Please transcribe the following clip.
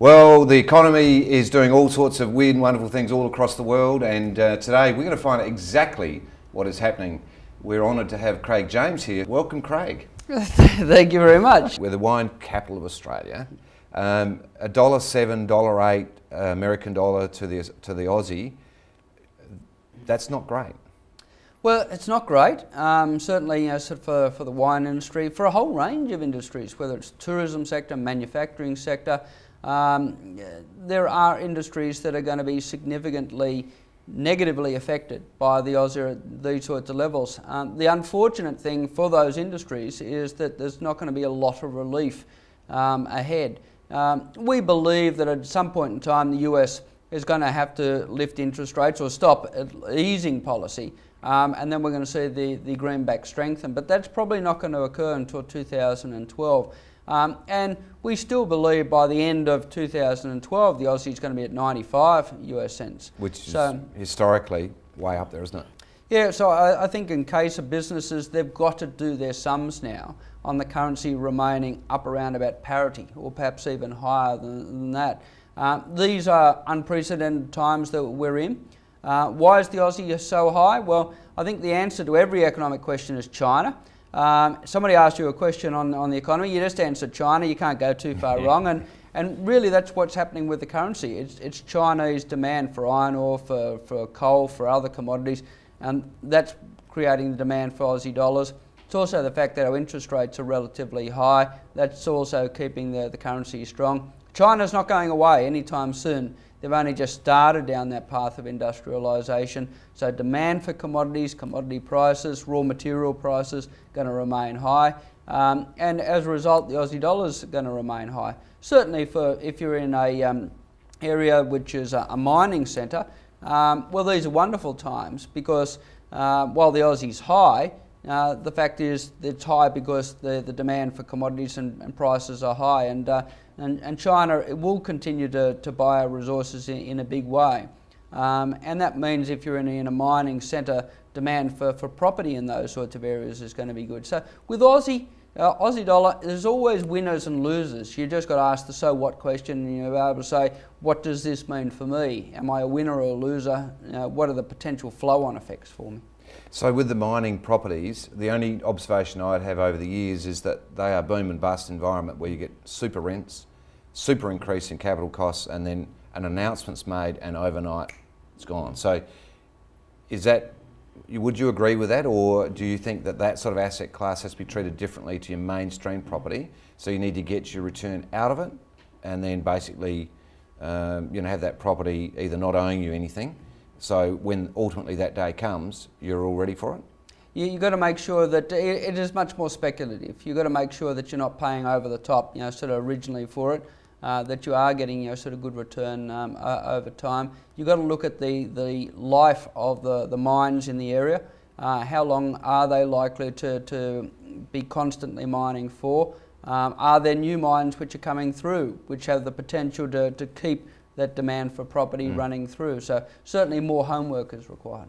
Well, the economy is doing all sorts of weird and wonderful things all across the world, and today we're going to find out exactly what is happening. We're honoured to have Craig James here. Welcome, Craig. Thank you very much. We're the wine capital of Australia. $1.07, $1.08 American dollar to the Aussie. That's not great. Well, it's not great. Certainly, for the wine industry, for a whole range of industries, whether it's tourism sector, manufacturing sector, there are industries that are going to be significantly negatively affected by the Aussie at these sorts of levels. The unfortunate thing for those industries is that there's not going to be a lot of relief ahead. We believe that at some point in time the US is going to have to lift interest rates or stop easing policy, and then we're going to see the greenback strengthen, but that's probably not going to occur until 2012. And we still believe by the end of 2012 the Aussie is going to be at 95 US cents. Which is historically way up there, isn't it? Yeah, so I think in case of businesses, they've got to do their sums now on the currency remaining up around about parity or perhaps even higher than that. These are unprecedented times that we're in. Why is the Aussie so high? Well, I think the answer to every economic question is China. Somebody asked you a question on the economy, you just answer China, you can't go too far wrong, and really that's what's happening with the currency. It's Chinese demand for iron ore, for coal, for other commodities, and that's creating the demand for Aussie dollars. It's also the fact that our interest rates are relatively high, that's also keeping the currency strong. China's not going away anytime soon. They've only just started down that path of industrialisation. So demand for commodities, commodity prices, raw material prices going to remain high. And as a result, the Aussie dollar's going to remain high. Certainly if you're in a area which is a mining centre, well, these are wonderful times because while the Aussie's high, the fact is that it's high because the demand for commodities and prices are high, and China will continue to buy our resources in a big way. And that means if you're in a mining centre, demand for property in those sorts of areas is going to be good. So with Aussie dollar, there's always winners and losers. You just got to ask the so what question, and you'll be able to say, what does this mean for me? Am I a winner or a loser? What are the potential flow-on effects for me? So with the mining properties, the only observation I'd have over the years is that they are boom and bust environment where you get super rents, super increase in capital costs, and then an announcement's made and overnight it's gone. So would you agree with that, or do you think that sort of asset class has to be treated differently to your mainstream property? So you need to get your return out of it and then basically have that property either not owing you anything, so when ultimately that day comes, you're all ready for it? You've got to make sure that it is much more speculative. You've got to make sure that you're not paying over the top, sort of originally for it, that you are getting, sort of good return over time. You've got to look at the life of the mines in the area. How long are they likely to be constantly mining for? Are there new mines which are coming through, which have the potential to keep that demand for property running through? So certainly more homework is required.